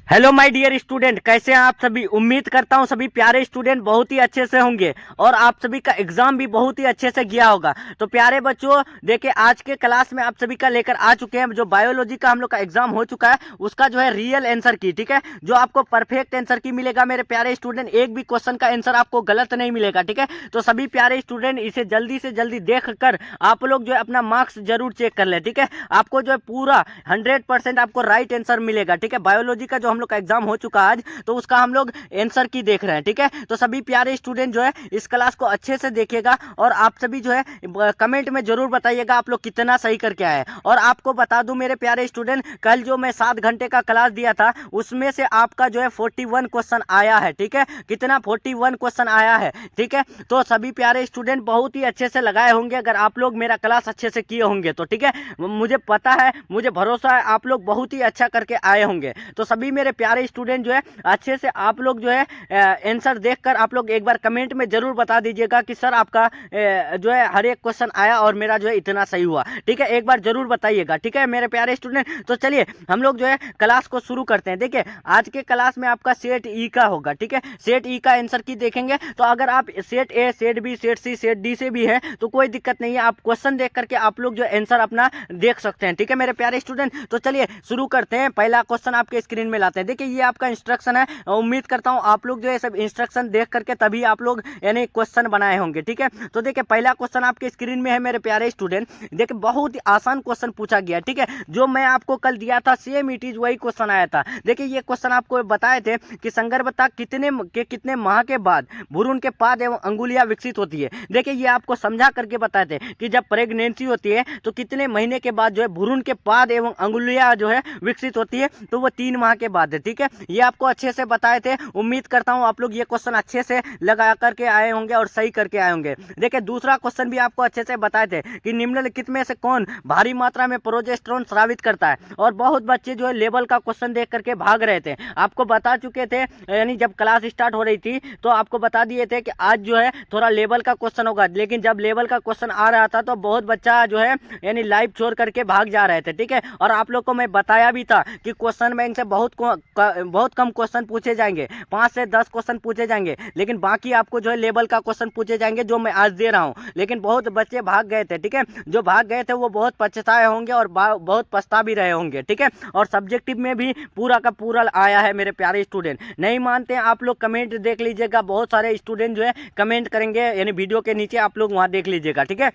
Hello my dear student, कैसे हैं आप सभी। उम्मीद करता हूं सभी प्यारे स्टूडेंट बहुत ही अच्छे से होंगे और आप सभी का एग्जाम भी बहुत ही अच्छे से गया होगा। तो प्यारे बच्चों, देखिए आज के क्लास में आप सभी का लेकर आ चुके हैं जो बायोलॉजी का हम लोग का एग्जाम हो चुका है उसका जो है रियल आंसर की, ठीक है, जो आपको परफेक्ट आंसर की मिलेगा मेरे प्यारे स्टूडेंट। एक भी क्वेश्चन का आंसर आपको गलत नहीं मिलेगा, ठीक है। तो सभी प्यारे स्टूडेंट इसे जल्दी से जल्दी देख कर आप लोग जो है अपना मार्क्स जरूर चेक कर ले, ठीक है। आपको जो है पूरा 100% आपको राइट आंसर मिलेगा, ठीक है। बायोलॉजी का जो हम लोग का एग्जाम हो चुका है आज, तो उसका हम लोग आंसर की देख रहे हैं, ठीक है। तो सभी प्यारे स्टूडेंट जो है इस क्लास को अच्छे से देखिएगा और आप सभी जो है कमेंट में जरूर बताइएगा आप लोग कितना सही करके आए। और आपको बता दूं मेरे प्यारे स्टूडेंट, कल जो मैं 7 घंटे का क्लास दिया था उसमें से आपका जो है 41 क्वेश्चन आया है, ठीक है। कितना 41 क्वेश्चन आया है, ठीक है। तो सभी प्यारे स्टूडेंट बहुत ही अच्छे से लगाए होंगे अगर आप लोग मेरा क्लास अच्छे से किए होंगे तो, ठीक है। मुझे पता है, मुझे भरोसा है आप लोग बहुत ही अच्छा करके आए होंगे। तो सभी मेरे प्यारे स्टूडेंट जो है अच्छे से आप लोग जो है आंसर देखकर आप लोग एक बार कमेंट में जरूर बता दीजिएगा कि सर आपका जो है हर एक क्वेश्चन आया और मेरा जो है इतना सही हुआ, ठीक है। एक बार जरूर बताइएगा, ठीक है मेरे प्यारे स्टूडेंट। तो चलिए हम लोग जो है क्लास को शुरू करते हैं। देखिए आज के क्लास में आपका सेट ई का होगा, ठीक है। सेट ई का आंसर की देखेंगे तो अगर आप set A, set B, set C, set D से भी है तो कोई दिक्कत नहीं है, आप क्वेश्चन देख करके आप लोग जो आंसर अपना देख सकते हैं, ठीक है मेरे प्यारे स्टूडेंट। तो चलिए शुरू करते हैं। पहला क्वेश्चन आपके स्क्रीन में लाते हैं। देखिए ये आपका इंस्ट्रक्शन है, उम्मीद करता हूं आप लोग जो है सब इंस्ट्रक्शन देख करके तभी आप लोग यानी क्वेश्चन बनाए होंगे, ठीक है। तो देखिए पहला क्वेश्चन आपके स्क्रीन में है मेरे प्यारे स्टूडेंट। देखिए बहुत ही आसान क्वेश्चन पूछा गया, ठीक है। जो मैं आपको कल दिया था सेम इट इज वही क्वेश्चन आया था। देखिए ये क्वेश्चन आपको बताए थे कि संगर्भता कितने माह के बाद भ्रूण के पाद एवं अंगुलियां विकसित होती है। देखिए ये आपको समझा करके बताए थे कि जब प्रेगनेंसी होती है तो कितने महीने के बाद जो है भ्रूण के पाद एवं अंगुलियां जो है विकसित होती है, तो वो 3 माह के बाद है, ठीक है। ये आपको अच्छे से बताए थे। उम्मीद करता हूं आप लोग ये क्वेश्चन अच्छे से लगा करके आए होंगे और सही करके आए होंगे। देखिए दूसरा क्वेश्चन भी आपको अच्छे से बताए थे कि निम्नलिखित में से कौन भारी मात्रा में प्रोजेस्टेरोन स्रावित करता है। और बहुत बच्चे जो है लेवल का क्वेश्चन देख करके भाग रहे थे, आपको बता चुके थे, यानी जब क्लास स्टार्ट हो रही थी तो आपको बता दिए थे कि आज जो है थोड़ा लेवल का क्वेश्चन होगा। लेकिन जब लेवल का क्वेश्चन आ रहा था तो बहुत बच्चा जो है यानी लाइव छोड़ करके भाग जा रहे थे, ठीक है। और आप लोग को मैं बताया भी था कि क्वेश्चन बैंक से बहुत कम क्वेश्चन पूछे जाएंगे, 5 से 10 क्वेश्चन पूछे जाएंगे, लेकिन बाकी आपको जो है लेवल का क्वेश्चन पूछे जाएंगे जो मैं आज दे रहा हूं। लेकिन बहुत बच्चे भाग गए थे, ठीक है। जो भाग गए थे वो बहुत पछताए होंगे और बहुत पछता भी रहे होंगे, ठीक है। और सब्जेक्टिव में भी पूरा का पूरा आया है मेरे प्यारे स्टूडेंट। नहीं मानते हैं आप लोग कमेंट देख लीजिएगा, बहुत सारे स्टूडेंट जो है कमेंट करेंगे यानी वीडियो के नीचे, आप लोग वहां देख लीजिएगा, ठीक है।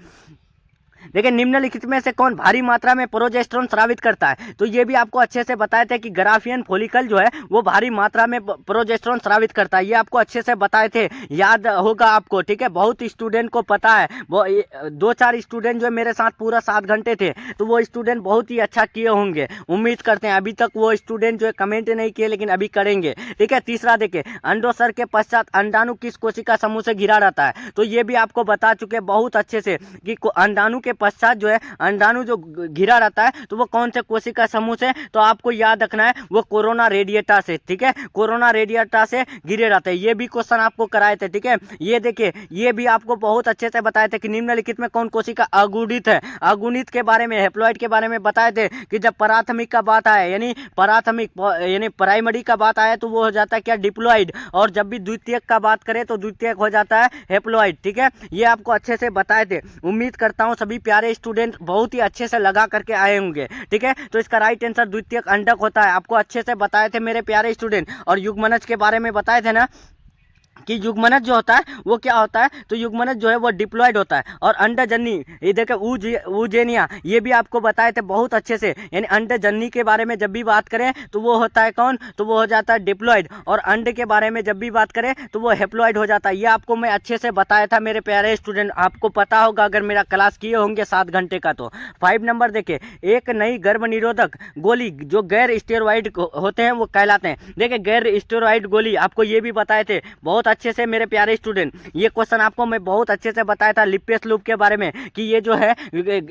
देखिए निम्नलिखित में से कौन भारी मात्रा में प्रोजेस्टेरोन स्रावित करता है, तो ये भी आपको अच्छे से बताए थे कि ग्राफियन फॉलिकल जो है वो भारी मात्रा में प्रोजेस्टेरोन स्रावित करता है। ये आपको अच्छे से बताए थे, याद होगा आपको, ठीक है। बहुत स्टूडेंट को पता है, वो 2-4 स्टूडेंट जो है मेरे साथ पूरा 7 घंटे थे, तो वो स्टूडेंट बहुत ही अच्छा किए होंगे, उम्मीद करते हैं। अभी तक वो स्टूडेंट जो है कमेंट नहीं किए लेकिन अभी करेंगे, ठीक है। तीसरा देखिए अंडोसर के पश्चात अंडाणु किस कोशिका समूह से घिरा रहता है, तो ये भी आपको बता चुके बहुत अच्छे से कि अंडाणु के पश्चात जो है अंडाणु जो घिरा रहता है तो वो कौन से कोशिका समूह से, तो आपको याद रखना है वो कोरोना रेडिएटा से, ठीक है। कोरोना रेडिएटा से घिरे रहते हैं। ये भी क्वेश्चन आपको कराए थे, ठीक है। ये देखिए ये भी आपको बहुत अच्छे से बताए थे कि निम्नलिखित में कौन कोशिका अगुणित है। अगुणित के बारे में, हेप्लॉइड के बारे में बताए थे कि जब प्राथमिक का बात आए यानी प्राथमिक यानी प्राइमरी का बात आए तो वो हो जाता है क्या, डिप्लॉइड। और जब भी द्वितीयक का बात करें तो द्वितीयक हो जाता है हेप्लॉइड, ठीक है। ये आपको अच्छे से बताए थे। उम्मीद करता हूँ सभी प्यारे स्टूडेंट बहुत ही अच्छे से लगा करके आए होंगे, ठीक है। तो इसका राइट आंसर द्वितीयक अंडक होता है, आपको अच्छे से बताए थे मेरे प्यारे स्टूडेंट। और युग्मनज के बारे में बताए थे ना कि युग्मनज जो होता है वो क्या होता है, तो युग्मनज जो है वो डिप्लॉयड होता है। और अंडजन्नी, ये देखिए ऊजेनिया, ये भी आपको बताए थे बहुत अच्छे से। यानी अंडजन्नी के बारे में जब भी बात करें तो वो होता है कौन, तो वो हो जाता है डिप्लॉयड। और अंड के बारे में जब भी बात करें तो वो हेप्लॉयड हो जाता है। ये आपको मैं अच्छे से बताया था मेरे प्यारे स्टूडेंट, आपको पता होगा अगर मेरा क्लास किए होंगे 7 घंटे का। तो 5 नंबर देखिए, एक नई गर्भ निरोधक गोली जो गैर स्टेरॉइड होते हैं वो कहलाते हैं। देखिए गैर स्टेरॉइड गोली आपको ये भी बताए थे, बहुत बहुत अच्छे से मेरे प्यारे स्टूडेंट, ये क्वेश्चन आपको मैं बहुत अच्छे से बताया था लिपियस लूप के बारे में कि ये जो है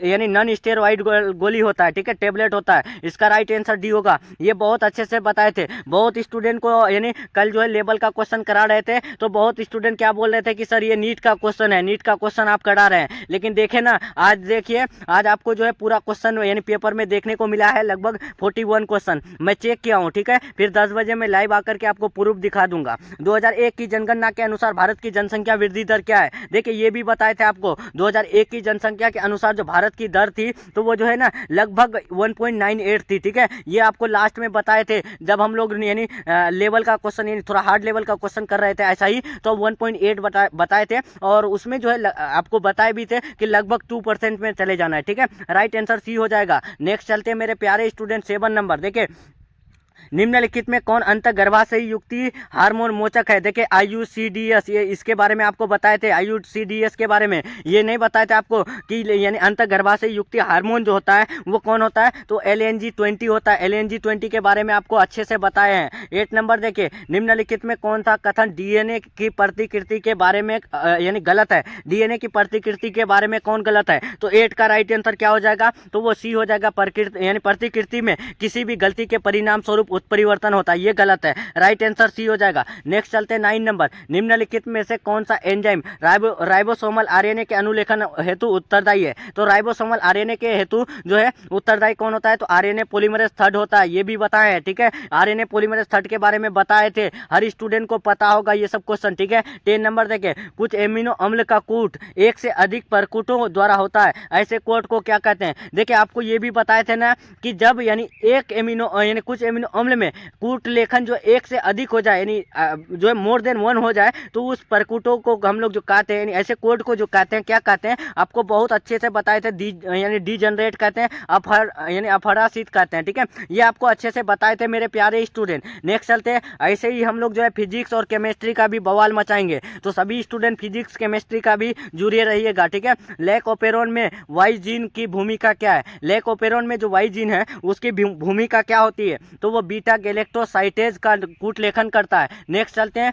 यानी नॉन स्टेरॉइड गोली होता है, ठीक है, टेबलेट होता है। इसका राइट आंसर डी होगा। ये बहुत अच्छे से बताए थे। बहुत स्टूडेंट को यानी कल जो है लेवल का क्वेश्चन करा रहे थे, तो बहुत स्टूडेंट क्या बोल रहे थे कि सर ये नीट का क्वेश्चन है, नीट का क्वेश्चन आप करा रहे हैं। लेकिन देखे ना, आज देखिए, आज आपको जो है पूरा क्वेश्चन यानी पेपर में देखने को मिला है लगभग 41 क्वेश्चन। मैं चेक किया हूँ, ठीक है। फिर 10 बजे मैं लाइव आकर के आपको प्रूफ दिखा दूंगा। 2001 की जनगणना के अनुसार भारत की जनसंख्या वृद्धि दर क्या है? देखिए ये भी बताए थे आपको। 2001 की जनसंख्या के अनुसार जो भारत की दर थी, तो वो जो है ना लगभग 1.98 थी, ठीक है। ये आपको लास्ट में बताए थे जब हम लोग यानी लेवल का क्वेश्चन यानी थोड़ा हार्ड लेवल का क्वेश्चन कर रहे थे ऐसा ही, तो 1.8 बताए थे। और उसमें जो है आपको बताए भी थे कि लगभग 2% में चले जाना है, ठीक है। राइट आंसर सी हो जाएगा। नेक्स्ट चलते हैं मेरे प्यारे स्टूडेंट 7 नंबर। देखिए निम्नलिखित में कौन अंतर्गर्भाशयी युक्ति हार्मोन मोचक है? देखिए IUCDS, ये इसके बारे में आपको बताए थे। IUCDS के बारे में ये नहीं बताए थे आपको कि यानी अंतर्गर्भाशयी युक्ति हार्मोन जो होता है वो कौन होता है, तो LNG-20 होता है। LNG-20 के बारे में आपको अच्छे से बताए हैं। 8 नंबर देखिए, निम्नलिखित में कौन सा कथन DNA की प्रतिकृति के बारे में यानी गलत है? DNA की प्रतिकृति के बारे में कौन गलत है? तो 8 का राइट आंसर क्या हो जाएगा, तो वो सी हो जाएगा। प्रकृति यानी प्रतिकृति में किसी भी गलती के परिणाम स्वरूप उत्परिवर्तन होता है, ये गलत है। राइट आंसर सी हो जाएगा। नेक्स्ट चलते हैं 9 नंबर। निम्नलिखित में से कौन सा एंजाइम राइबोसोमल आरएनए के अनुलेखन हेतु उत्तरदायी है? तो राइबोसोमल आरएनए के हेतु जो है उत्तरदायी कौन होता है, तो आरएनए पॉलीमरेज 3 होता है। ये भी बताया है, ठीक है। आरएनए पॉलीमरेज 3 के बारे में बताए थे, हर स्टूडेंट को पता होगा ये सब क्वेश्चन, ठीक है। 10 नंबर देखे, कुछ एमिनो अम्ल का कूट एक से अधिक प्रकूटों द्वारा होता है, ऐसे कोट को क्या कहते हैं? देखिए आपको ये भी बताए थे ना कि जब यानी एक एमिनो यानी कुछ एमिनो अम्ल में कूट लेखन जो एक से अधिक हो जाए यानी जो है मोर देन 1 हो जाए, तो उस प्रकूटों को हम लोग जो कहते हैं यानी ऐसे कोड को जो कहते हैं क्या कहते हैं, आपको बहुत अच्छे से बताए थे। यानी डीजनरेट कहते हैं, यानी अपहरासित कहते हैं, ठीक है। ये आपको अच्छे से बताए थे मेरे प्यारे स्टूडेंट। नेक्स्ट चलते हैं, ऐसे ही हम लोग जो है फिजिक्स और केमिस्ट्री का भी बवाल मचाएंगे, तो सभी स्टूडेंट फिजिक्स केमिस्ट्री का भी जुड़े रहिएगा, ठीक है। लैकोपेरोन में वाई जीन की भूमिका क्या है? लैकोपेरोन में जो वाई जीन है उसकी भूमिका क्या होती है, तो वो बीटा गैलेक्टोसाइटेज का कूट लेखन करता है। नेक्स्ट चलते हैं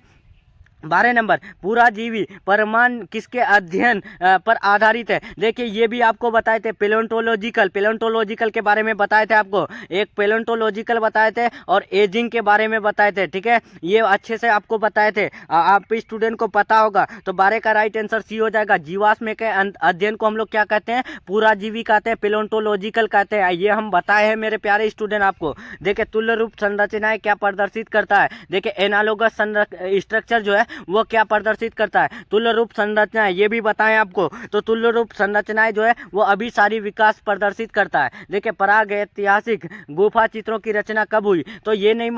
12 नंबर, पूरा जीवी परमाणु किसके अध्ययन पर आधारित है? देखिए ये भी आपको बताए थे, पेलेंटोलॉजिकल के बारे में बताए थे आपको। एक पेलेंटोलॉजिकल बताए थे और एजिंग के बारे में बताए थे, ठीक है। ये अच्छे से आपको बताए थे, आप स्टूडेंट को पता होगा। तो 12 का राइट आंसर सी हो जाएगा। जीवाश्म के अध्ययन को हम लोग क्या कहते हैं? पूरा जीवी कहते हैं, पेलेंटोलॉजिकल कहते हैं। ये हम बताए हैं मेरे प्यारे स्टूडेंट आपको। देखिए तुल्य रूप संरचनाएं क्या प्रदर्शित करता है? देखिए एनालोगस स्ट्रक्चर जो है वो क्या प्रदर्शित करता है? तुल्य रूप संरचनाएं, ये भी बताएं आपको। तो तुल्य रूप संरचनाएं जो है वो अभिसारी विकास प्रदर्शित करता है। देखिए प्रागैतिहासिक गुफा चित्रों की रचना कब हुई? तो ये नहीं,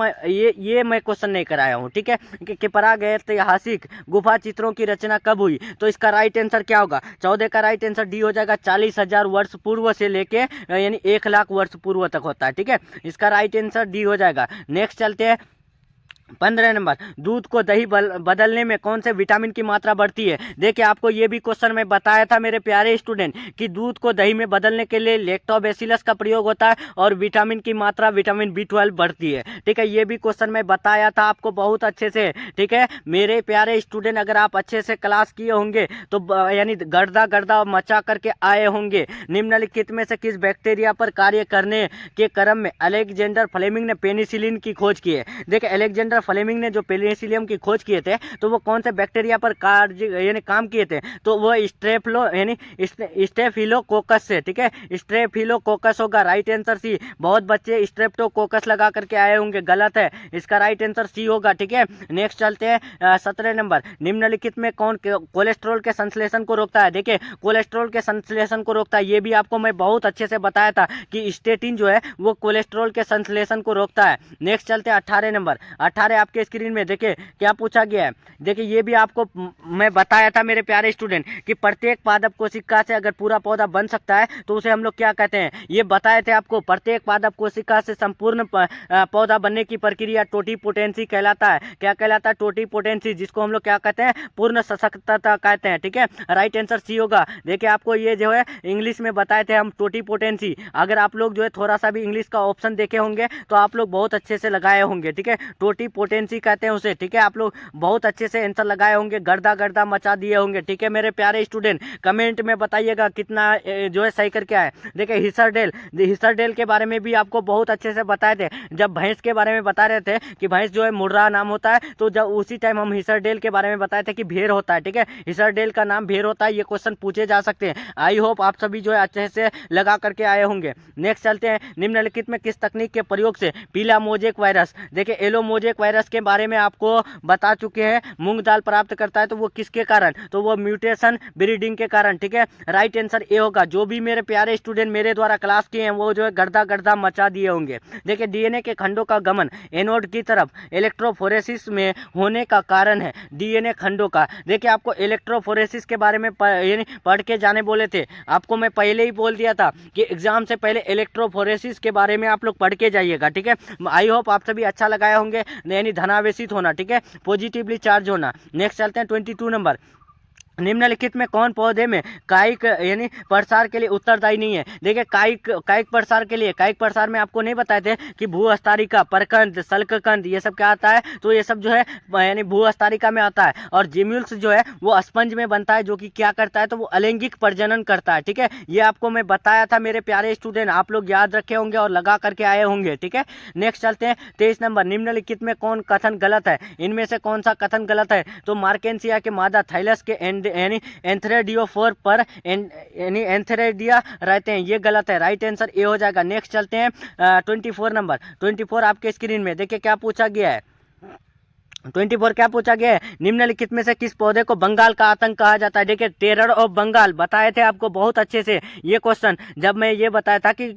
ये मैं क्वेश्चन नहीं कराया हूँ, ठीक है, कि प्रागैतिहासिक गुफा चित्रों की रचना कब हुई? तो इसका राइट आंसर क्या होगा? 14 का राइट आंसर डी हो जाएगा। 40,000 वर्ष पूर्व से लेके यानी 1 लाख वर्ष पूर्व तक होता है, ठीक है। इसका राइट आंसर डी हो जाएगा। नेक्स्ट चलते हैं 15 नंबर, दूध को दही बदलने में कौन से विटामिन की मात्रा बढ़ती है? देखिए आपको ये भी क्वेश्चन में बताया था मेरे प्यारे स्टूडेंट कि दूध को दही में बदलने के लिए लैक्टोबैसिलस का प्रयोग होता है और विटामिन की मात्रा विटामिन B12 बढ़ती है, ठीक है। ये भी क्वेश्चन में बताया था आपको बहुत अच्छे से, ठीक है। मेरे प्यारे स्टूडेंट अगर आप अच्छे से क्लास किए होंगे तो यानी गर्दा मचा करके आए होंगे। निम्नलिखित में से किस बैक्टीरिया पर कार्य करने के क्रम में अलेक्जेंडर फ्लेमिंग ने पेनिसिलिन की खोज की है? देखिए अलेक्जेंडर फ्लेमिंग ने जो पेनिसिलियम की खोज किए थे, तो वो कौन से बैक्टीरिया पर कार्य यानी काम किए थे? तो वो स्टेफिलोकोकस से, ठीक है। स्टेफिलोकोकस होगा राइट आंसर सी। बहुत बच्चे स्ट्रेप्टोकोकस लगा करके आए होंगे, गलत है। इसका राइट आंसर सी होगा, ठीक है। नेक्स्ट चलते हैं 17 नंबर, निम्नलिखित में कौन कोलेस्ट्रॉल के संश्लेषण को रोकता है? देखिए कोलेस्ट्रॉल के संश्लेषण को रोकता है, ये भी आपको मैं बहुत अच्छे से बताया था कि स्टेटिन जो है वो कोलेस्ट्रॉल के संश्लेषण को रोकता है। नेक्स्ट चलते हैं 18 नंबर। 18 आपके स्क्रीन में देखिए क्या पूछा गया है। देखिए ये भी आपको मैं बताया था मेरे प्यारे स्टूडेंट कि प्रत्येक पादप कोशिका से अगर पूरा पौधा बन सकता है तो उसे हम लोग क्या कहते हैं? ये बताए थे आपको, प्रत्येक पादप कोशिका से संपूर्ण पौधा बनने की प्रक्रिया टोटीपोटेंसी कहलाता है। क्या कहलाता है? टोटीपोटेंसी, जिसको हम लोग क्या कहते हैं? पूर्ण सशक्तता कहते हैं, ठीक है। राइट आंसर सी होगा। देखिए आपको ये जो है इंग्लिश में बताए थे हम टोटीपोटेंसी। अगर आप लोग जो है थोड़ा सा भी इंग्लिश का ऑप्शन देखे होंगे तो आप लोग बहुत अच्छे से लगाए होंगे, ठीक है। टोटीपोटेंसी पोटेंसी कहते हैं उसे, ठीक है। आप लोग बहुत अच्छे से आंसर लगाए होंगे, गर्दा गर्दा मचा दिए होंगे, ठीक है मेरे प्यारे स्टूडेंट। कमेंट में बताइएगा कितना जो है सही करके आए। देखिए हिसरडेल के बारे में भी आपको बहुत अच्छे से बताए थे, जब भैंस के बारे में बता रहे थे कि भैंस जो है मुर्रा नाम होता है, तो जब उसी टाइम हम हिसरडेल के बारे में बताए थे कि भेड़ होता है, ठीक है। हिसरडेल का नाम भेड़ होता है, ये क्वेश्चन पूछे जा सकते हैं। आई होप आप सभी जो है अच्छे से लगा करके आए होंगे। नेक्स्ट चलते हैं, निम्नलिखित में किस तकनीक के प्रयोग से पीला मोजेक वायरस, देखिए येलो मोजेक वायरस के बारे में आपको बता चुके हैं, मूंग दाल प्राप्त करता है, तो वो किसके कारण, तो वो म्यूटेशन ब्रीडिंग के कारण, ठीक है। राइट आंसर ए होगा। जो भी मेरे प्यारे स्टूडेंट मेरे द्वारा क्लास किए हैं वो जो है गर्दा गर्दा मचा दिए होंगे। देखिए डीएनए के खंडों का गमन एनोड की तरफ इलेक्ट्रोफोरेसिस में होने का कारण है, डीएनए खंडों का। देखिए आपको इलेक्ट्रोफोरेसिस के बारे में पढ़ के जाने बोले थे, आपको मैं पहले ही बोल दिया था कि एग्जाम से पहले इलेक्ट्रोफोरेसिस के बारे में आप लोग पढ़ के जाइएगा, ठीक है। आई होप आप सभी अच्छा लगाए होंगे, यानी धनावेशित होना, ठीक है, पॉजिटिवली चार्ज होना। नेक्स्ट चलते हैं 22 नंबर, निम्नलिखित में कौन पौधे में कायिक यानी प्रसार के लिए उत्तरदायी नहीं है। देखिए कायिक प्रसार के लिए, कायिक प्रसार में आपको नहीं बताए थे कि भूअस्तारिका, परकंद, सल्ककंद ये सब क्या आता है, तो ये सब जो है यानी भूअस्तारिका में आता है। और जिम्यूल्स जो है वो स्पंज में बनता है, जो कि क्या करता है, तो वो अलैंगिक प्रजनन करता है, ठीक है। ये आपको मैं बताया था मेरे प्यारे स्टूडेंट, आप लोग याद रखे होंगे और लगा करके आए होंगे, ठीक है। नेक्स्ट चलते हैं 23 नंबर, निम्नलिखित में कौन कथन गलत है, इनमें से कौन सा कथन गलत है, तो मार्केंसिया के मादा थाइलस के यानी एंथ्रेडियोफोर पर यानी एंथ्रेडिया रहते हैं, ये गलत है। राइट आंसर ए हो जाएगा। नेक्स्ट चलते हैं 24 नंबर, 24 आपके स्क्रीन में देखिए क्या पूछा गया है। 24 क्या पूछा गया है, निम्नलिखित में से किस पौधे को बंगाल का आतंक कहा जाता है। देखिए टेरर ऑफ बंगाल बताए थे आपको बहुत अच्छे से ये क्वेश्चन, जब मैं ये बताया था कि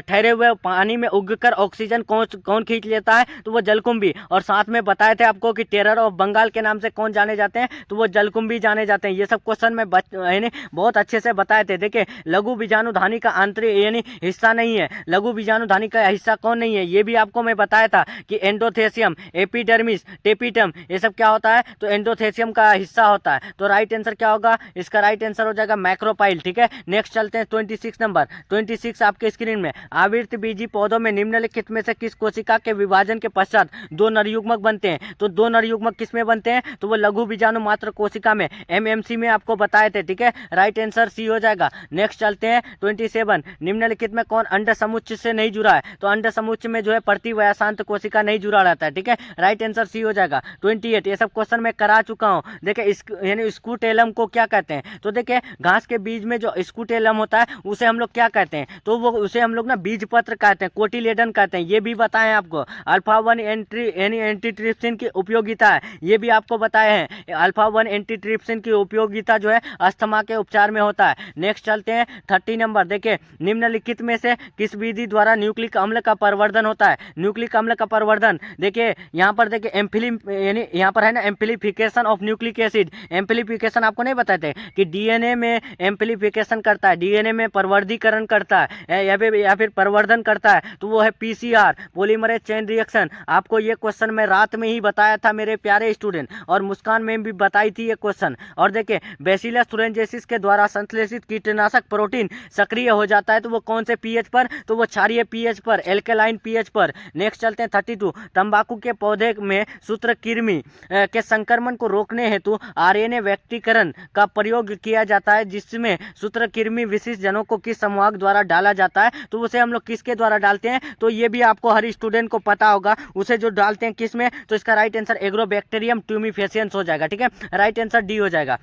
ठहरे हुए पानी में उगकर ऑक्सीजन कौन खींच लेता है, तो वो जलकुंभी। और साथ में बताए थे आपको कि टेरर ऑफ बंगाल के नाम से कौन जाने जाते हैं, तो वो जलकुंभी जाने जाते हैं। ये सब क्वेश्चन में यानी बहुत अच्छे से बताए थे। देखिए लघु बीजाणुधानी का आंतरिक यानी हिस्सा नहीं है, लघु बीजाणुधानी का हिस्सा कौन नहीं है, ये भी आपको मैं बताया था कि एंडोथेसियम, एपिडर्मिस, टेपिटम, ये सब क्या होता है, तो एंडोथेसियम का हिस्सा होता है। तो राइट आंसर क्या होगा, इसका राइट आंसर हो जाएगा मैक्रोपाइल, ठीक है। नेक्स्ट चलते हैं 26 नंबर, 26 आपके स्क्रीन में, आवृत बीजी पौधों में निम्नलिखित में से किस कोशिका के विभाजन के पश्चात दो नरयुग्मक बनते हैं, तो दो नरयुग्मक किस में बनते हैं, तो वो लघु बीजाणु मात्र कोशिका में, एमएमसी में आपको बताए थे, ठीक है। राइट आंसर सी हो जाएगा। नेक्स्ट चलते हैं 27, निम्नलिखित में कौन अंड समुच्च से नहीं जुड़ा है, तो अंड समुच्च में जो है प्रतिवयसांत कोशिका नहीं जुड़ा रहता है, ठीक है। राइट आंसर सी हो जाएगा। 28 ये सब क्वेश्चन मैं करा चुका हूँ। देखिए यानी स्कूटेलम को क्या कहते हैं, तो देखिए घास के बीज में जो स्कूटेलम होता है उसे हम लोग क्या कहते हैं, तो वो उसे हम लोग ना बीज पत्र कहते हैं, कोटिलेडन कहते हैं, ये भी बताएं आपको। अल्फा 1 एंटीट्रिप्सिन की उपयोगिता है, ये भी आपको बताए हैं। अल्फा 1 एंटीट्रिप्सिन की उपयोगिता जो है अस्थमा के उपचार में होता है। नेक्स्ट चलते हैं 30 नंबर, देखिए निम्नलिखित में से किस विधि द्वारा न्यूक्लिक अम्ल का परिवर्धन होता है। न्यूक्लिक अम्ल का परिवर्धन देखिए यहाँ पर देखिए यानी यहाँ पर है ना amplification of nucleic acid. Amplification आपको नहीं बताए थे कि डीएनए में एम्प्लीफिकेशन करता है, डीएनए में परिवर्धीकरण करता है या फिर परिवर्धन करता है, तो वो है पीसीआर, पॉलीमरेज चेन रिएक्शन। आपको ये क्वेश्चन मैं रात में ही बताया था मेरे प्यारे स्टूडेंट, और मुस्कान में भी बताई थी ये क्वेश्चन। और देखिए बैसिलस थुरिनजेंसिस के द्वारा संश्लेषित कीटनाशक प्रोटीन सक्रिय हो जाता है, तो वो कौन से पीएच पर, तो वो क्षारीय पीएच पर, एल्केलाइन पीएच पर। नेक्स्ट चलते हैं 32, तंबाकू के पौधे में सूत्रकृमि के संक्रमण को रोकने हेतु आरएनए व्यक्तीकरण का प्रयोग किया जाता है, जिसमें सूत्रकृमि विशिष्ट जनों को किस समूह द्वारा डाला जाता है, तो उसे हम लोग किसके द्वारा डालते हैं, तो ये भी आपको हर स्टूडेंट को पता होगा, उसे जो डालते हैं किस में, तो इसका राइट आंसर एग्रोबैक्टीरियम ट्यूमिफेसियंस हो जाएगा, ठीक है। राइट आंसर डी हो जाएगा।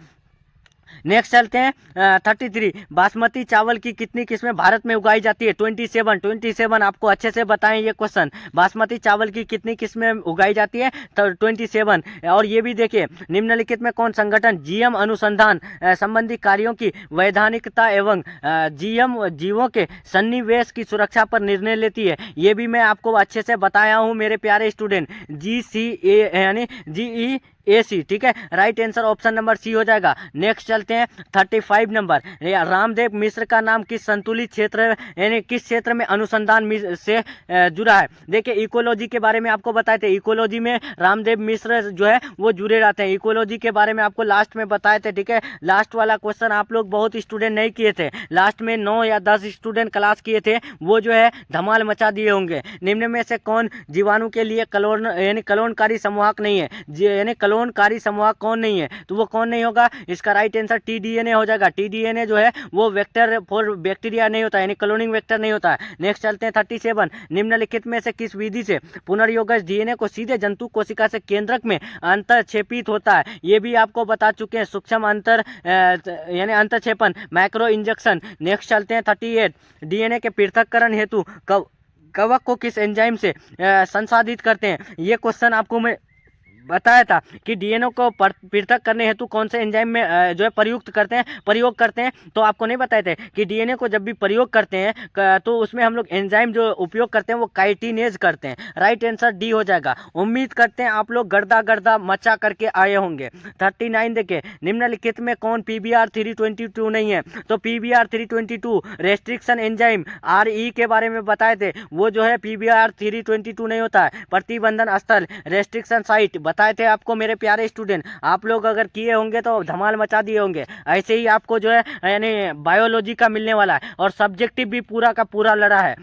नेक्स्ट चलते हैं 33, बासमती चावल की कितनी किस्में भारत में उगाई जाती है। 27 आपको अच्छे से बताएं ये क्वेश्चन, बासमती चावल की कितनी किस्में उगाई जाती है, 27। और ये भी देखिए निम्नलिखित में कौन संगठन जीएम अनुसंधान संबंधी कार्यों की वैधानिकता एवं जीवों के सन्निवेश की सुरक्षा पर निर्णय लेती है, ये भी मैं आपको अच्छे से बताया हूँ मेरे प्यारे स्टूडेंट। GCA यानी AC, ठीक है। Right answer option number C हो जाएगा। नेक्स्ट चलते हैं 35 नंबर। रामदेव मिश्र का नाम किस संतुलित क्षेत्र यानी किस क्षेत्र में अनुसंधान से जुड़ा है। देखिए इकोलॉजी के बारे में आपको बताए थे, इकोलॉजी में रामदेव मिश्र जो है वो जुड़े रहते हैं। इकोलॉजी के बारे में आपको लास्ट में बताए थे, ठीक है। लास्ट वाला क्वेश्चन आप लोग बहुत स्टूडेंट नहीं किए थे, लास्ट में 9 या 10 स्टूडेंट क्लास किए थे, वो जो है धमाल मचा दिए होंगे। निम्न में से कौन जीवाणु के लिए कलोन यानी कलोनकारी संवाहक नहीं है, यानी कलोनकारी संवाहक कौन नहीं है, तो वो कौन नहीं होगा। इसका राइट आंसर TDNA हो जाएगा। TDNA जो है वो वेक्टर फॉर बैक्टीरिया नहीं होता, यानी क्लोनिंग वेक्टर नहीं होता है। नेक्स्ट चलते हैं 37। निम्नलिखित में से किस विधि से पुनर्योगज DNA को सीधे जंतु कोशिका से केंद्रक में अंतरक्षेपित होता है। ये भी आपको बता चुके हैं, सूक्ष्म अंतर यानी अंतरक्षेपण, माइक्रो इंजेक्शन। नेक्स्ट चलते हैं 38। DNA के पृथक्करण हेतु कवक को किस एंजाइम से संसाधित करते हैं। ये क्वेश्चन आपको मैं बताया था कि DNA को पृथक करने हेतु कौन से एंजाइम में जो है प्रयोग करते हैं। तो आपको नहीं बताए थे कि DNA को जब भी प्रयोग करते हैं तो उसमें हम लोग एंजाइम जो उपयोग करते हैं वो काइटिनेज करते हैं। राइट आंसर डी हो जाएगा। उम्मीद करते हैं आप लोग गर्दा मचा करके आए होंगे। 39 देखिए, निम्नलिखित में कौन PBR 322 नहीं है। तो PBR 322 रेस्ट्रिक्शन एंजाइम RE के बारे में बताए थे, वो जो है PBR 322 नहीं होता है। प्रतिबंधन स्थल रेस्ट्रिक्शन साइट बताए थे आपको मेरे प्यारे स्टूडेंट, आप लोग अगर किए होंगे तो धमाल मचा दिए होंगे। ऐसे ही आपको जो है यानी बायोलॉजी का मिलने वाला है और सब्जेक्टिव भी पूरा का पूरा लड़ा है।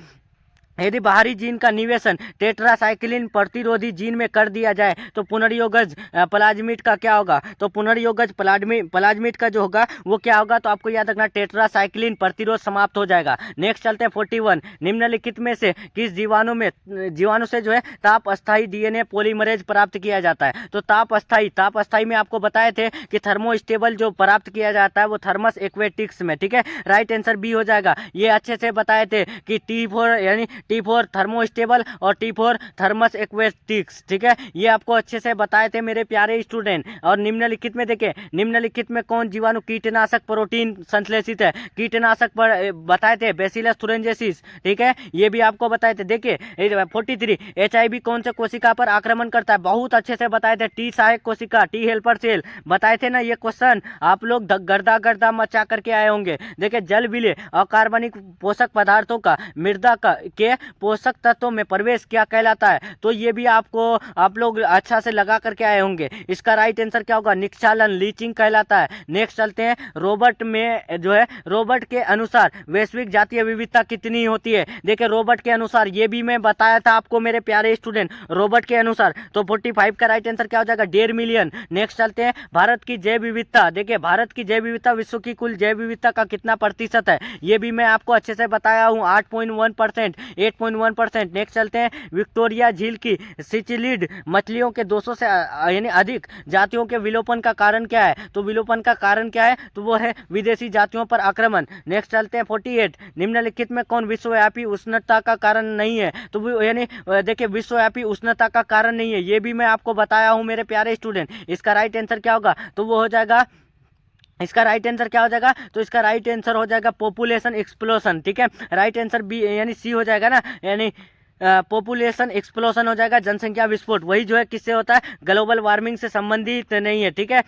यदि बाहरी जीन का निवेशन टेट्रासाइक्लिन प्रतिरोधी जीन में कर दिया जाए तो पुनर्योगज प्लाज्मिड का क्या होगा। तो पुनर्योगज प्लाज्मिड का जो होगा वो क्या होगा, तो आपको याद रखना टेट्रासाइक्लिन प्रतिरोध समाप्त हो जाएगा। नेक्स्ट चलते हैं 41। निम्नलिखित में से किस जीवाणु से जो है ताप अस्थायी DNA पॉलीमरेज प्राप्त किया जाता है। तो ताप अस्थायी में आपको बताए थे कि थर्मोस्टेबल जो प्राप्त किया जाता है वो थर्मस एक्वेटिक्स में, ठीक है। राइट आंसर बी हो जाएगा। ये अच्छे से बताए थे कि T4 यानी T4 थर्मोस्टेबल और T4 थर्मस एक्वेटिक्स, ठीक है। ये आपको अच्छे से बताए थे मेरे प्यारे स्टूडेंट। और निम्नलिखित में देखिए, निम्नलिखित में कौन जीवाणु कीटनाशक प्रोटीन संश्लेषित है। कीटनाशक पर बताए थे बेसिलस थुरिंजेसिस, ठीक है, ये भी आपको बताए थे। देखिए 43 HIV कौन से कोशिका पर आक्रमण करता है, बहुत अच्छे से बताए थे। T सहायक कोशिका, T हेल्पर सेल बताए थे ना। ये क्वेश्चन आप लोग गर्दा मचा करके आए होंगे। देखिए जल विलेय अकार्बनिक पोषक पदार्थों का मृदा के पोषक तत्वों में प्रवेश क्या कहलाता है। तो ये भी आप लोग अच्छा से लगा करके आए होंगे। इसका राइट आंसर क्या होगा, निक्षालन लीचिंग कहलाता है। नेक्स्ट चलते हैं रोबोट में जो है, रोबोट के अनुसार वैश्विक जातीय विविधता कितनी होती है। देखिए रोबोट के अनुसार, ये भी मैं बताया था आपको मेरे प्यारे स्टूडेंट, रोबोट के अनुसार। तो 45 का राइट आंसर क्या हो जाएगा, 1.5 मिलियन। नेक्स्ट चलते हैं भारत की जैव विविधता। देखिए भारत की जैव विविधता विश्व की कुल जैव विविधता का कितना प्रतिशत है, ये भी मैं आपको अच्छे से बताया हूँ, 8.1%, 8.1%। नेक्स्ट चलते हैं विक्टोरिया झील की सिचिलिड मछलियों के 200 से यानी अधिक जातियों के विलोपन का कारण क्या है। तो विलोपन का कारण क्या है, तो वो है विदेशी जातियों पर आक्रमण। नेक्स्ट चलते हैं 48। निम्नलिखित में कौन विश्वव्यापी उष्णता का कारण नहीं है। तो यानी देखिए विश्वव्यापी उष्णता का कारण नहीं है, ये भी मैं आपको बताया हूँ मेरे प्यारे स्टूडेंट। इसका राइट आंसर क्या होगा, तो वो हो जाएगा, इसका राइट आंसर क्या हो जाएगा, तो इसका राइट आंसर हो जाएगा पॉपुलेशन एक्सप्लोशन, ठीक है। राइट आंसर बी यानी सी हो जाएगा ना, यानी पॉपुलेशन एक्सप्लोशन हो जाएगा, जनसंख्या विस्फोट। वही जो है किससे होता है, ग्लोबल वार्मिंग से संबंधित नहीं है, ठीक है,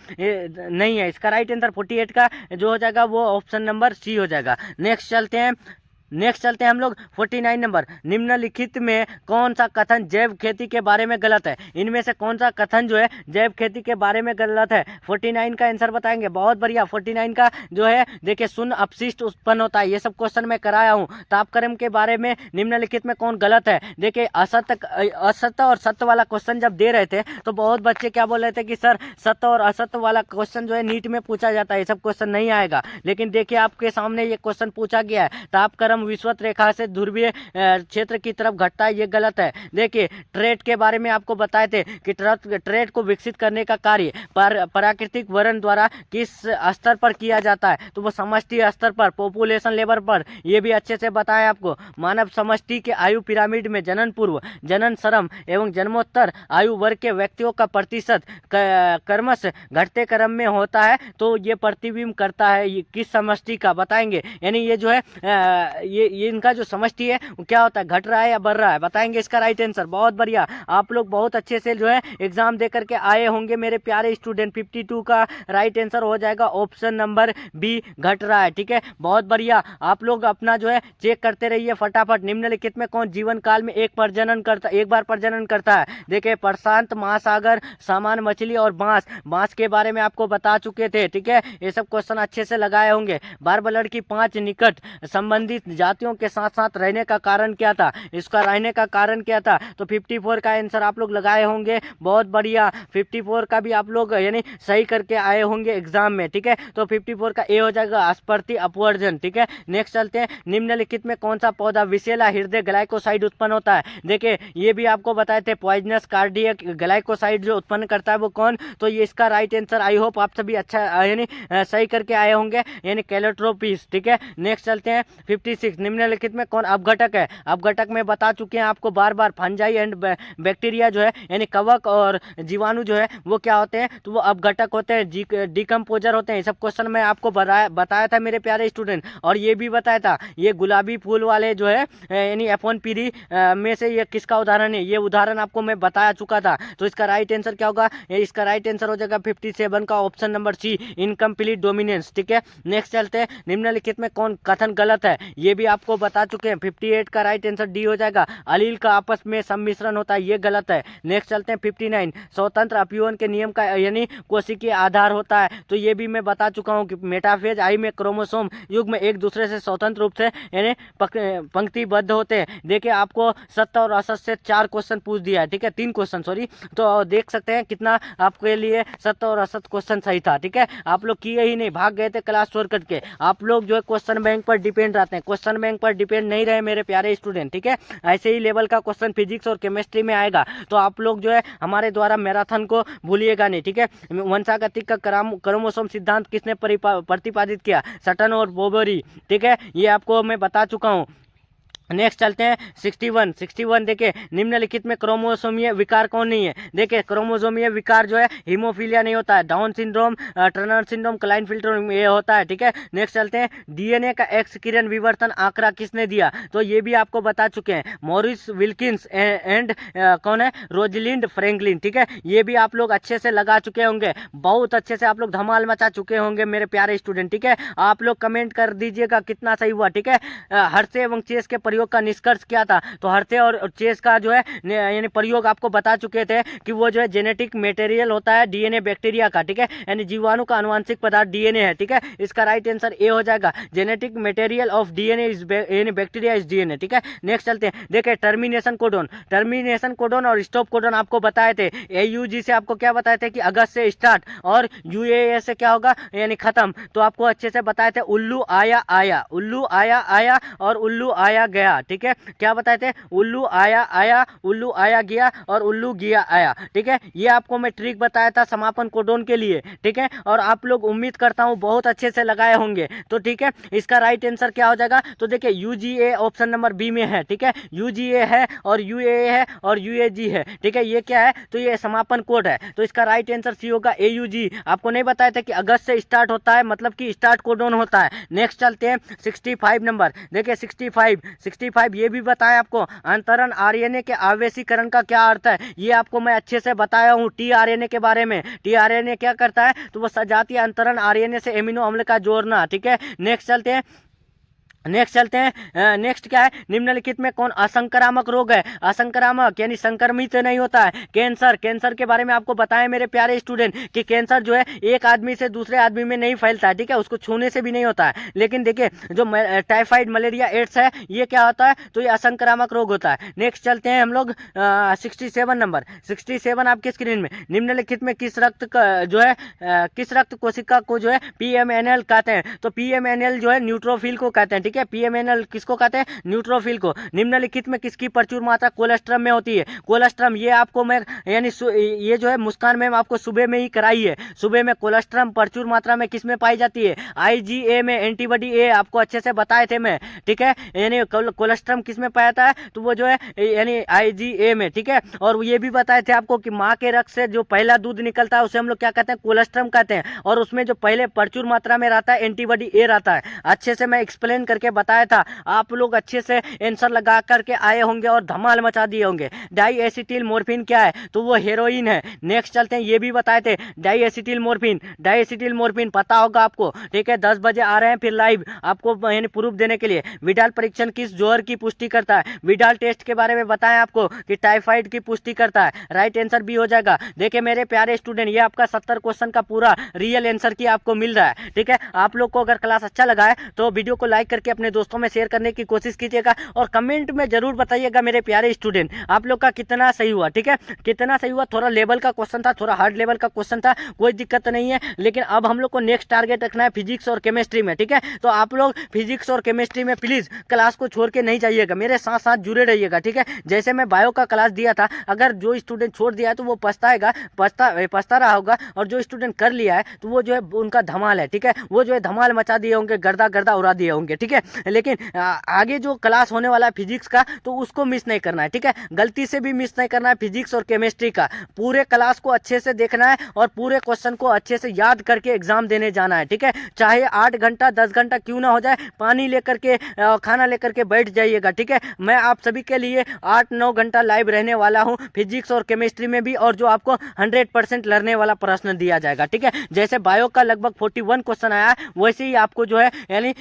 नहीं है। इसका राइट आंसर 48 का जो हो जाएगा वो ऑप्शन नंबर सी हो जाएगा। नेक्स्ट चलते हैं हम लोग 49 नंबर। निम्नलिखित में कौन सा कथन जैव खेती के बारे में गलत है। इनमें से कौन सा कथन जो है जैव खेती के बारे में गलत है। 49 का आंसर बताएंगे, बहुत बढ़िया। 49 का जो है देखिए शून्य अपशिष्ट उत्पन्न होता है, ये सब क्वेश्चन मैं कराया हूँ। तापक्रम के बारे में निम्नलिखित में कौन गलत है। देखिए असत्य और सत्य वाला क्वेश्चन जब दे रहे थे तो बहुत बच्चे क्या बोल रहे थे कि सर सत्य और असत्य वाला क्वेश्चन जो है नीट में पूछा जाता है, ये सब क्वेश्चन नहीं आएगा। लेकिन देखिए आपके सामने ये क्वेश्चन पूछा गया है, तापक्रम विषुवत रेखा से ध्रुवीय क्षेत्र की तरफ घटता है, ये गलत है। देखिए ट्रेट के बारे में आपको बताए थे कि ट्रेट को विकसित करने का कार्य प्राकृतिक वर्ण द्वारा किस स्तर पर किया जाता है, तो वो समष्टि स्तर पर, पॉपुलेशन लेवल पर। ये भी अच्छे से बताया आपको। मानव समष्टि के आयु पिरामिड में जनन पूर्व, जनन श्रम एवं जन्मोत्तर आयु वर्ग के व्यक्तियों का प्रतिशत क्रमश घटते क्रम में होता है। तो ये प्रतिबिंब करता है ये किस समष्टि का, बताएंगे। यानी ये जो है ये इनका जो समष्टि है वो क्या होता है, घट रहा है या बढ़ रहा है, बताएंगे इसका राइट आंसर। बहुत बढ़िया, आप लोग बहुत अच्छे से जो है एग्जाम दे करके आए होंगे मेरे प्यारे स्टूडेंट। 52 का राइट आंसर हो जाएगा ऑप्शन नंबर बी, घट रहा है। ठीक है, बहुत बढ़िया, आप लोग अपना जो है चेक करते रहिए फटाफट। निम्नलिखित में कौन जीवन काल में एक बार प्रजनन करता है? देखिए, प्रशांत महासागर, सामान्य मछली और बांस के बारे में आपको बता चुके थे। ठीक है, ये सब क्वेश्चन अच्छे से लगाए होंगे। बारबलड़ की 5 निकट संबंधित जातियों के साथ साथ रहने का कारण क्या था? इसका रहने का कारण क्या था? तो 54 का आंसर आप लोग लगाए होंगे। बहुत बढ़िया, 54 का भी आप लोग यानी सही करके आए होंगे एग्जाम में। ठीक है, तो 54 का ए हो जाएगा अस्पर्ति अपवर्जन। ठीक है, नेक्स्ट चलते हैं। निम्नलिखित में कौन सा पौधा विषैला हृदय ग्लाइकोसाइड उत्पन्न होता है? देखिए, ये भी आपको बताए थे, पॉइजनस कार्डियक ग्लाइकोसाइड जो उत्पन्न करता है वो कौन? तो ये इसका राइट आंसर, आई होप आप सभी अच्छा यानी सही करके आए होंगे, यानी कैलोट्रोपिस। ठीक है, नेक्स्ट चलते हैं 56। निम्नलिखित में कौन अपघटक है? अपघटक में बता चुके हैं आपको बार बार, फंजाई एंड बैक्टीरिया जो है यानी कवक और जीवाणु जो है वो क्या होते हैं? तो वो अपघटक होते हैं, डिकम्पोजर होते हैं। ये सब क्वेश्चन मैं आपको बताया था मेरे प्यारे स्टूडेंट। और ये भी बताया था, ये गुलाबी फूल वाले जो है यानी F1 पीढ़ी में से ये किसका उदाहरण है? ये उदाहरण आपको मैं बताया चुका था। तो इसका राइट आंसर क्या होगा? इसका राइट आंसर हो जाएगा 57 का option number C, incomplete dominance. ठीक है, नेक्स्ट चलते हैं। निम्नलिखित में कौन कथन गलत है? ये भी आपको बता चुके हैं। 58 का राइट आंसर डी हो जाएगा, अलील का आपस में सम्मिश्रण होता है, ये गलत है। नेक्स्ट चलते हैं 59, स्वतंत्र अपीवन के नियम का यानी कोशिकीय आधार होता है। तो ये भी मैं बता चुका हूँ कि मेटाफेज आई में क्रोमोसोम युग्म एक दूसरे से स्वतंत्र रूप से यानी पंक्तिबद्ध होते हैं। देखिए, आपको सत्य और असत्य से 4 क्वेश्चन पूछ दिया है। ठीक है, 3 क्वेश्चन सॉरी, तो देख सकते हैं कितना आपके लिए सत्य और असत्य क्वेश्चन सही था। ठीक है, आप लोग किए ही नहीं, भाग गए थे क्लास छोड़ करके। आप लोग जो है क्वेश्चन बैंक पर डिपेंड रहते हैं, क्वेश्चन बैंक पर डिपेंड नहीं रहे मेरे प्यारे स्टूडेंट। ठीक है, ऐसे ही लेवल का क्वेश्चन फिजिक्स और केमिस्ट्री में आएगा तो आप लोग जो है हमारे द्वारा मैराथन को भूलिएगा नहीं। ठीक है, वंशागतिक का क्रोमोसोम सिद्धांत किसने प्रतिपादित किया? सटन और बोबरी। ठीक है, ये आपको मैं बता चुका हूँ। नेक्स्ट चलते हैं 61। देखिए, निम्नलिखित में क्रोमोसोमीय विकार कौन नहीं है? देखिए, क्रोमोसोमीय विकार जो है हीमोफीलिया नहीं होता है, down syndrome, Turner syndrome, Klinefelter ये होता है। ठीक है, नेक्स्ट चलते हैं। डीएनए का एक्स किरण विवर्तन आंकड़ा किसने दिया? तो ये भी आपको बता चुके हैं, मॉरिस विल्किंस एंड कौन है? Rosalind Franklin. ठीक है, ये भी आप लोग अच्छे से लगा चुके होंगे, बहुत अच्छे से आप लोग धमाल मचा चुके होंगे मेरे प्यारे स्टूडेंट। ठीक है, आप लोग कमेंट कर दीजिएगा कितना सही हुआ। ठीक है, हर्षे एवं चेस के प्रयोग का निष्कर्ष क्या था? तो हर्षे और चेस का जो है यानी प्रयोग आपको बता चुके थे कि वो जो है जेनेटिक मटेरियल होता है डीएनए बैक्टीरिया का। ठीक है, यानी जीवाणु का आनुवंशिक पदार्थ डीएनए है। ठीक है, इसका राइट आंसर ए हो जाएगा, genetic material of DNA is यानी बैक्टीरिया इज डीएनए। ठीक है, नेक्स्ट चलते हैं। देखिए, टर्मिनेशन कोडोन और स्टॉप कोडोन आपको बताए थे। एयूजी से आपको क्या बताए थे कि अगस्त से स्टार्ट और यूएए से क्या होगा यानी खत्म। तो आपको अच्छे से बताए थे, उल्लू आया और उल्लू आया गया। ठीक है, क्या बताए थे? उल्लू आया, उल्लू आया गया और उल्लू गया आया। ठीक है, ये आपको मैं ट्रिक बताया था समापन कोडोन के लिए। ठीक है, और आप लोग उम्मीद करता हूं बहुत अच्छे से लगाए होंगे। तो ठीक है, इसका राइट आंसर क्या हो जाएगा? तो देखिए, यूजीए ऑप्शन नंबर बी में है। ठीक है, यूजीए है और यूएए है और यूएजी है। ठीक है, ये क्या है? तो ये समापन कोड है। तो इसका राइट आंसर सी होगा, एयूजी। आपको नहीं बताया था कि अगस्त से स्टार्ट होता है, मतलब कि स्टार्ट कोडोन होता है। नेक्स्ट चलते हैं 65 नंबर। देखिए, 65 ये भी बताया आपको, अंतरण आरएनए के आवेशीकरण का क्या अर्थ है? ये आपको मैं अच्छे से बताया हूँ टीआरएनए के बारे में। टीआरएनए क्या करता है? तो वो सजातीय अंतरण आरएनए से एमिनो अम्ल का जोड़ना। ठीक है, नेक्स्ट चलते हैं। नेक्स्ट क्या है? निम्नलिखित में कौन असंक्रामक रोग है? असंक्रामक यानी संक्रमित नहीं होता है। कैंसर के बारे में आपको बताएं मेरे प्यारे स्टूडेंट कि कैंसर जो है एक आदमी से दूसरे आदमी में नहीं फैलता है। ठीक है, उसको छूने से भी नहीं होता है। लेकिन देखिए, जो टाइफाइड, मलेरिया, एड्स है, ये क्या होता है? तो ये असंक्रामक रोग होता है। नेक्स्ट चलते हैं हम लोग 67 नंबर। 67 आपके स्क्रीन में। निम्नलिखित में किस रक्त कोशिका को जो है पीएमएनएल कहते हैं? तो पीएमएनएल जो है न्यूट्रोफिल को कहते हैं। ठीक है, पीएमएनएल किसको कहते हैं? न्यूट्रोफिल को। निम्नलिखित में किसकी प्रचुर मात्रा कोलेस्ट्रम में होती है? कोलेस्ट्रम, ये आपको मैं यानी ये जो है मुस्कान मैम आपको सुबह में ही कराई है। सुबह में कोलेस्ट्रम प्रचुर मात्रा में किस में पाई जाती है? आईजीए में, एंटीबॉडी ए आपको अच्छे से बताए थे मैं। ठीक है, यानी कोलेस्ट्रम किस में पाया जाता है? तो वो जो है यानी आईजीए में। ठीक है, और ये भी बताए थे आपको कि माँ के रक्त से जो पहला दूध निकलता है उसे हम लोग क्या कहते हैं? कोलेस्ट्रम कहते हैं। और उसमें जो पहले प्रचुर मात्रा में रहता है एंटीबॉडी ए रहता है। अच्छे से मैं एक्सप्लेन करके करके बताया था, आप लोग अच्छे से आंसर लगा करके आए होंगे और धमाल मचा दिए होंगे। डाई एसिटिल मोर्फिन क्या है, तो वो हेरोइन है। नेक्स्ट चलते हैं, ये भी बताए थे डाई एसिटिल मोर्फिन पता होगा आपको, ठीक है। 10 बजे आ रहे हैं फिर लाइव आपको यानी प्रूफ देने के लिए। विडाल परीक्षण किस जोहर की पुष्टि करता है, विडाल टेस्ट के बारे में बताएं आपको कि टाइफाइड की पुष्टि करता है। राइट आंसर भी हो जाएगा। देखिए मेरे प्यारे स्टूडेंट, ये आपका 70 क्वेश्चन का पूरा रियल आंसर की आपको मिल रहा है, ठीक है। आप लोग को अगर क्लास अच्छा लगा है तो वीडियो को लाइक करके अपने दोस्तों में शेयर करने की कोशिश कीजिएगा और कमेंट में जरूर बताइएगा मेरे प्यारे स्टूडेंट आप लोग का कितना सही हुआ, ठीक है। कितना सही हुआ, थोड़ा लेवल का क्वेश्चन था, थोड़ा हार्ड लेवल का क्वेश्चन था, कोई दिक्कत नहीं है। लेकिन अब हम लोग को नेक्स्ट टारगेट रखना है फिजिक्स और केमिस्ट्री में, ठीक है। तो आप लोग फिजिक्स और केमिस्ट्री में प्लीज क्लास को छोड़ के नहीं जाइएगा, मेरे साथ साथ जुड़े रहिएगा, ठीक है। जैसे मैं बायो का क्लास दिया था, अगर जो स्टूडेंट छोड़ दिया है तो वो पछता रहा होगा, और जो स्टूडेंट कर लिया है तो वो जो है उनका धमाल है, ठीक है। वो जो है धमाल मचा दिए होंगे, गर्दा उड़ा दिए होंगे, ठीक है। लेकिन आगे जो क्लास होने वाला है फिजिक्स का, तो उसको मिस नहीं करना है, ठीक है। गलती से भी मिस नहीं करना है फिजिक्स और केमिस्ट्री का। पूरे क्लास को अच्छे से देखना है और पूरे क्वेश्चन को अच्छे से याद करके एग्जाम देने जाना है, ठीक है। चाहे 8 घंटा 10 घंटा क्यों ना हो जाए, पानी लेकर के खाना लेकर के बैठ जाइएगा, ठीक है। मैं आप सभी के लिए 8-9 घंटा लाइव रहने वाला हूं फिजिक्स और केमिस्ट्री में भी, और जो आपको 100% लड़ने वाला प्रश्न दिया जाएगा, ठीक है। जैसे बायो का लगभग 41 क्वेश्चन आया, वैसे ही आपको जो है यानी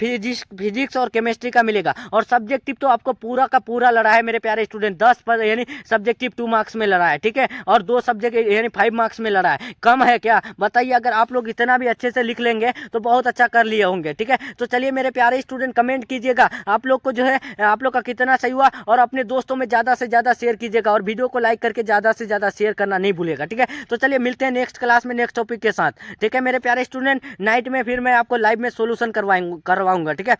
फिजिक्स और केमिस्ट्री का मिलेगा। और सब्जेक्टिव तो आपको पूरा का पूरा लड़ा है मेरे प्यारे स्टूडेंट, 10 पर यानी सब्जेक्टिव 2 मार्क्स में लड़ा है, ठीक है। और 2 सब्जेक्ट यानी 5 मार्क्स में लड़ा है। कम है क्या बताइए? अगर आप लोग इतना भी अच्छे से लिख लेंगे तो बहुत अच्छा कर लिए होंगे, ठीक है। तो चलिए मेरे प्यारे स्टूडेंट कमेंट कीजिएगा आप लोग को जो है आप लोग का कितना सही हुआ, और अपने दोस्तों में ज्यादा से ज्यादा शेयर कीजिएगा, और वीडियो को लाइक करके ज्यादा से ज्यादा शेयर करना नहीं भूलिएगा, ठीक है। तो चलिए मिलते हैं नेक्स्ट क्लास में नेक्स्ट टॉपिक के साथ, ठीक है मेरे प्यारे स्टूडेंट। नाइट में फिर मैं आपको लाइव में सोल्यूशन करवाऊंगा, ठीक है।